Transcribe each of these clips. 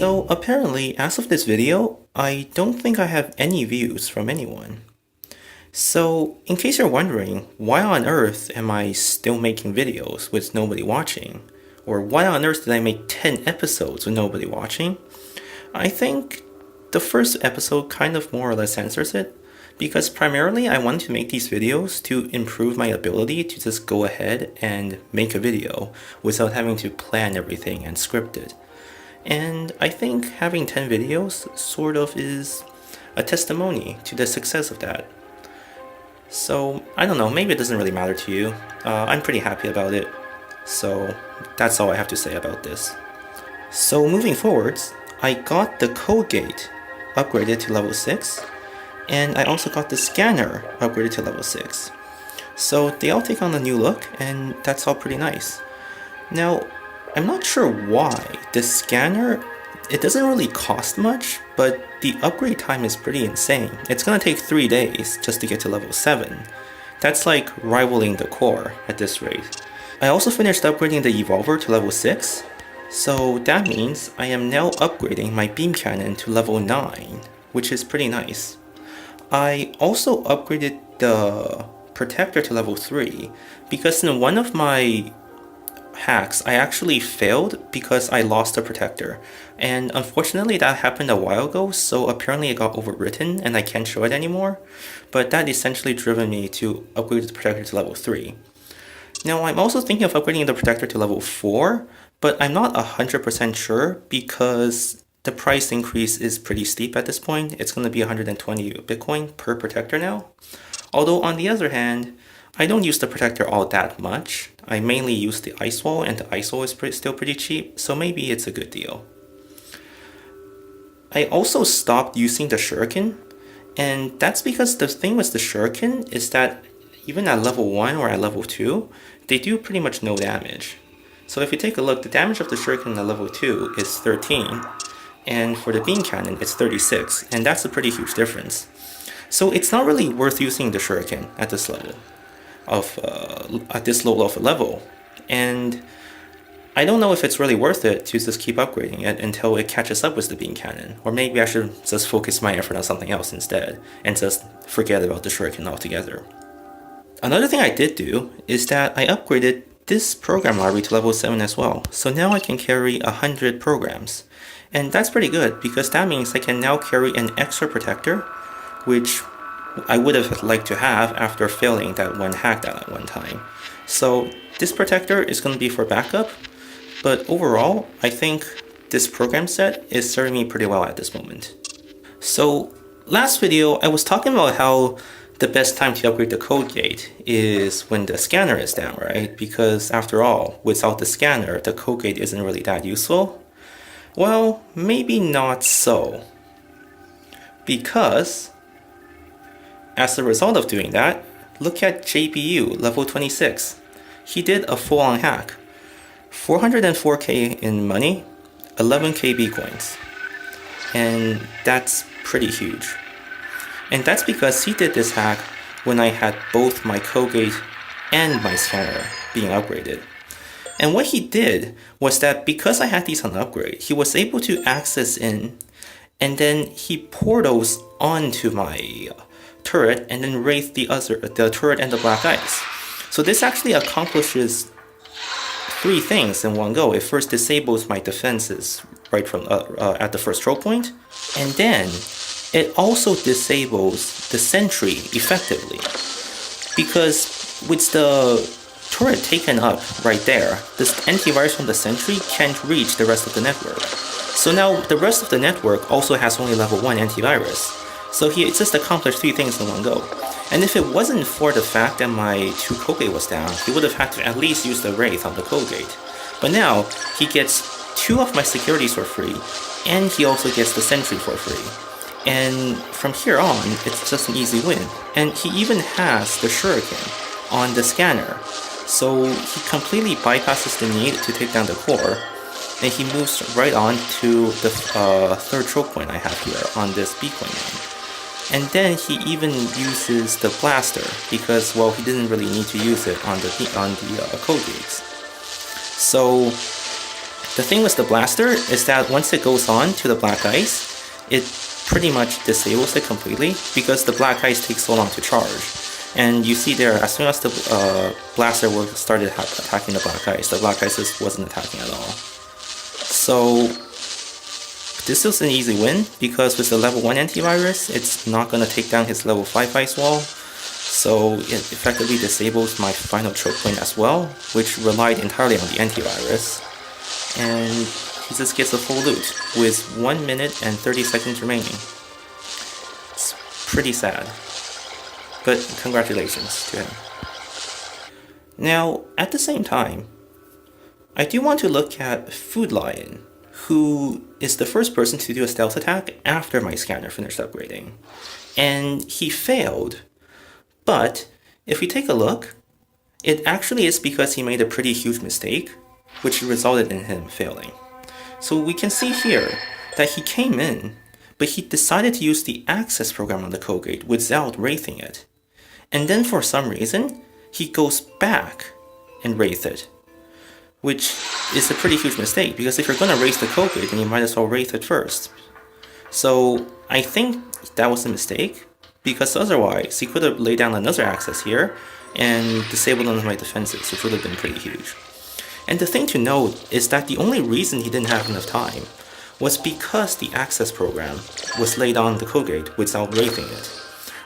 So apparently, as of this video, I don't think I have any views from anyone. So in case you're wondering, why on earth am I still making videos with nobody watching? Or why on earth did I make 10 episodes with nobody watching? I think the first episode kind of more or less answers it, because primarily I wanted to make these videos to improve my ability to just go ahead and make a video without having to plan everything and script it. And I think having 10 videos sort of is a testimony to the success of that. So, I don't know, maybe it doesn't really matter to you. I'm pretty happy about it. So, that's all I have to say about this. So, moving forwards, I got the code gate upgraded to level 6, and I also got the scanner upgraded to level 6. So, they all take on a new look, and that's all pretty nice. Now, I'm not sure why. The scanner, it doesn't really cost much, but the upgrade time is pretty insane. It's gonna take 3 days just to get to level 7. That's like rivaling the core at this rate. I also finished upgrading the evolver to level 6, so that means I am now upgrading my beam cannon to level 9, which is pretty nice. I also upgraded the protector to level 3 because in one of my hacks, I actually failed because I lost the protector, and unfortunately that happened a while ago, so apparently it got overwritten and I can't show it anymore, but that essentially driven me to upgrade the protector to level 3. Now I'm also thinking of upgrading the protector to level 4, but I'm not 100% sure because the price increase is pretty steep at this point. It's going to be 120 Bitcoin per protector now. Although on the other hand, I don't use the protector all that much. I mainly use the ice wall, and the ice wall is still pretty cheap, so maybe it's a good deal. I also stopped using the Shuriken, and that's because the thing with the Shuriken is that even at level 1 or at level 2, they do pretty much no damage. So if you take a look, the damage of the Shuriken at level 2 is 13, and for the beam cannon it's 36, and that's a pretty huge difference. So it's not really worth using the Shuriken at this level. At this low of a level, and I don't know if it's really worth it to just keep upgrading it until it catches up with the beam cannon, or maybe I should just focus my effort on something else instead and just forget about the Shuriken altogether. Another thing I did do is that I upgraded this program library to level 7 as well, so now I can carry 100 programs, and that's pretty good because that means I can now carry an extra protector, which I would have liked to have after failing that one hack at one time. So this protector is going to be for backup, but overall, I think this program set is serving me pretty well at this moment. So last video, I was talking about how the best time to upgrade the code gate is when the scanner is down, right? Because after all, without the scanner, the code gate isn't really that useful. Well, maybe not so. Because as a result of doing that, look at JPU level 26. He did a full-on hack. 404k in money, 11k Bitcoins. And that's pretty huge. And that's because he did this hack when I had both my code gate and my scanner being upgraded. And what he did was that because I had these on upgrade, he was able to access in, and then he poured those onto my turret and then raise the turret and the black ice. So this actually accomplishes 3 things in one go. It first disables my defenses right from at the first throw point, and then it also disables the sentry effectively, because with the turret taken up right there, this antivirus from the sentry can't reach the rest of the network. So now the rest of the network also has only level 1 antivirus. So he just accomplished 3 things in one go. And if it wasn't for the fact that my 2 code gate was down, he would have had to at least use the Wraith on the code gate. But now, he gets 2 of my securities for free, and he also gets the sentry for free. And from here on, it's just an easy win. And he even has the Shuriken on the scanner. So he completely bypasses the need to take down the core, and he moves right on to the 3rd choke point I have here on this Bitcoin line. And then he even uses the blaster because, well, he didn't really need to use it on the code gates. So The thing with the blaster is that once it goes on to the black ice, it pretty much disables it completely because the black ice takes so long to charge. And you see there, as soon as the blaster started attacking the black ice just wasn't attacking at all. So this was an easy win because with the level 1 antivirus, it's not going to take down his level 5 ice wall. So it effectively disables my final choke point as well, which relied entirely on the antivirus. And he just gets a full loot with 1 minute and 30 seconds remaining. It's pretty sad, but congratulations to him. Now, at the same time, I do want to look at Foodlion, who is the first person to do a stealth attack after my scanner finished upgrading. And he failed, but if we take a look, it actually is because he made a pretty huge mistake, which resulted in him failing. So we can see here that he came in, but he decided to use the access program on the code gate without wraithing it. And then for some reason, he goes back and wraith it, which is a pretty huge mistake, because if you're going to wraith the code gate, then you might as well wraith it first. So I think that was a mistake, because otherwise he could have laid down another access here and disabled none of my defenses, which would have been pretty huge. And the thing to note is that the only reason he didn't have enough time was because the access program was laid on the code gate without wraithing it.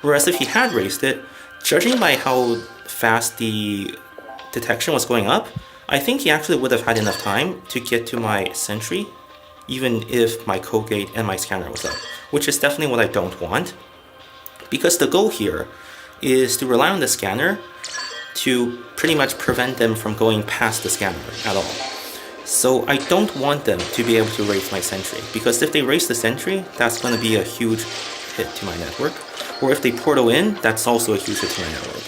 Whereas if he had wraithed it, judging by how fast the detection was going up, I think he actually would have had enough time to get to my sentry, even if my code gate and my scanner was up, which is definitely what I don't want. Because the goal here is to rely on the scanner to pretty much prevent them from going past the scanner at all. So I don't want them to be able to raise my sentry, because if they raise the sentry, that's going to be a huge hit to my network. Or if they portal in, that's also a huge hit to my network.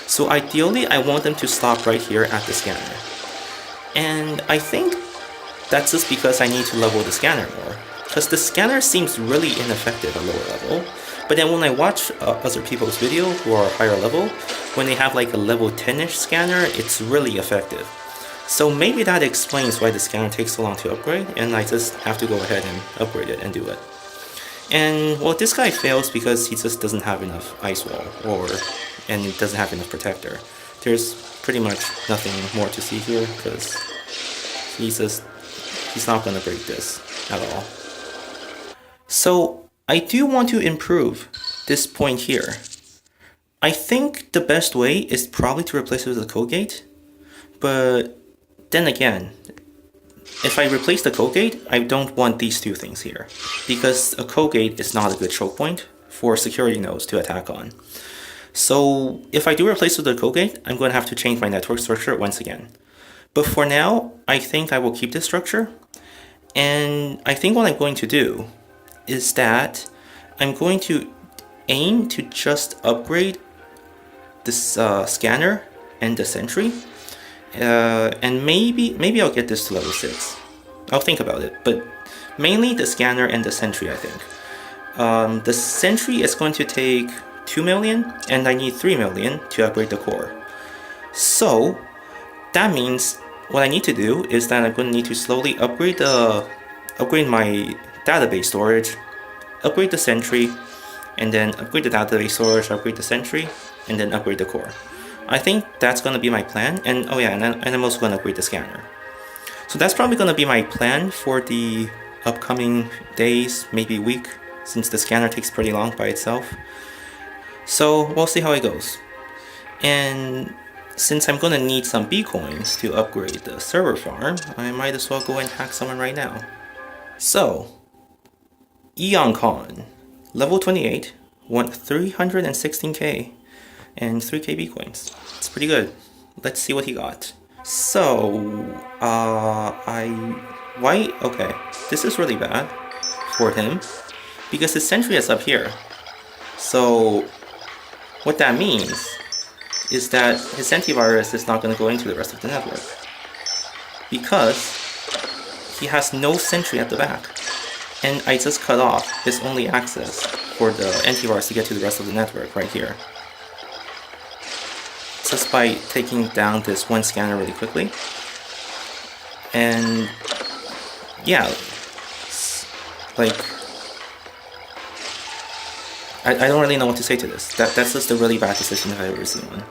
So ideally, I want them to stop right here at the scanner. And I think that's just because I need to level the scanner more, because the scanner seems really ineffective at lower level. But then when I watch other people's video who are higher level, when they have like a level 10-ish scanner, it's really effective. So maybe that explains why the scanner takes so long to upgrade, and I just have to go ahead and upgrade it and do it. And well, this guy fails because he just doesn't have enough ice wall, and doesn't have enough protector. There's pretty much nothing more to see here, because he's not gonna break this at all. So I do want to improve this point here. I think the best way is probably to replace it with a code gate, but then again, if I replace the code gate, I don't want these two things here, because a code gate is not a good choke point for security nodes to attack on. So if I do replace it with a code gate, I'm going to have to change my network structure once again. But for now, I think I will keep this structure, and I think what I'm going to do is that I'm going to aim to just upgrade this scanner and the sentry, and maybe I'll get this to level 6. I'll think about it, but mainly the scanner and the sentry, I think. The sentry is going to take 2 million, and I need 3 million to upgrade the core. So that means what I need to do is that I'm going to need to slowly upgrade my database storage, upgrade the sentry, and then upgrade the database storage, upgrade the sentry, and then upgrade the core. I think that's going to be my plan, and oh yeah, and I'm also going to upgrade the scanner. So that's probably going to be my plan for the upcoming days, maybe week, since the scanner takes pretty long by itself. So we'll see how it goes. And since I'm going to need some B coins to upgrade the server farm, I might as well go and hack someone right now. So Eonkon, level 28, won 316k and 3k B coins. It's pretty good. Let's see what he got. So, okay, this is really bad for him because his sentry is up here. So, what that means is that his antivirus is not going to go into the rest of the network because he has no sentry at the back. And I just cut off his only access for the antivirus to get to the rest of the network right here, just by taking down this one scanner really quickly. And yeah, like, I don't really know what to say to this. That's just a really bad decision if I've ever seen one.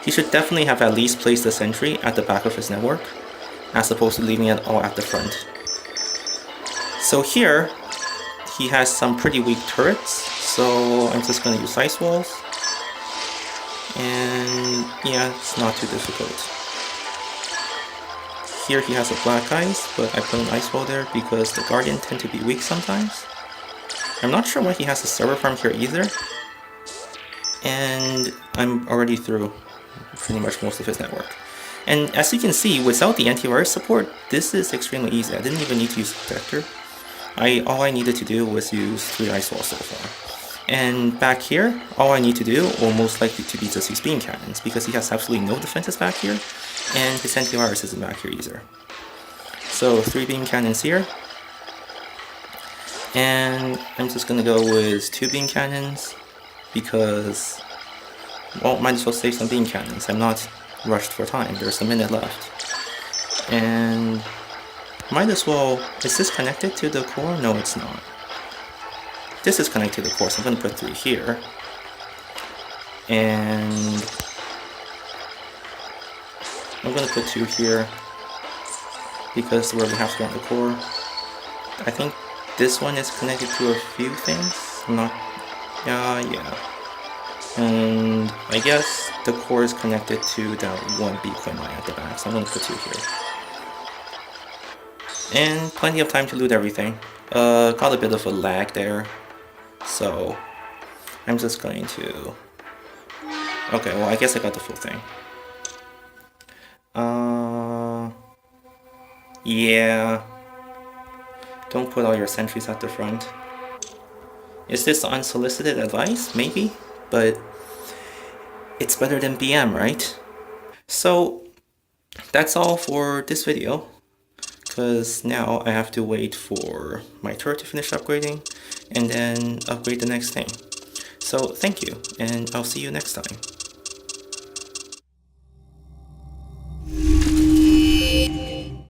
He should definitely have at least placed the sentry at the back of his network, as opposed to leaving it all at the front. So here, he has some pretty weak turrets, so I'm just gonna use ice walls. And yeah, it's not too difficult. Here he has a black ice, but I put an ice wall there because the Guardian tend to be weak sometimes. I'm not sure why he has a server farm here either. And I'm already through pretty much most of his network. And as you can see, without the antivirus support, this is extremely easy. I didn't even need to use a protector. All I needed to do was use 3 ice walls so far. And back here, all I need to do will most likely to be just use beam cannons, because he has absolutely no defenses back here, and his antivirus isn't back here either. So 3 beam cannons here, and I'm just gonna go with 2 beam cannons, because, well, might as well save some beam cannons. I'm not rushed for time, there's a minute left. And might as well, is this connected to the core? No, it's not. This is connected to the core, so I'm going to put 3 here. And I'm going to put 2 here, because where we have to go on the core. I think this one is connected to a few things. I'm not, yeah. And I guess the core is connected to that one beacon line at the back, so I'm going to put 2 here. And plenty of time to loot everything. Got a bit of a lag there, so I'm just going to... Okay, well, I guess I got the full thing. Yeah. Don't put all your sentries at the front. Is this unsolicited advice? Maybe, but it's better than BM, right? So that's all for this video, because now I have to wait for my turret to finish upgrading and then upgrade the next thing. So thank you, and I'll see you next time.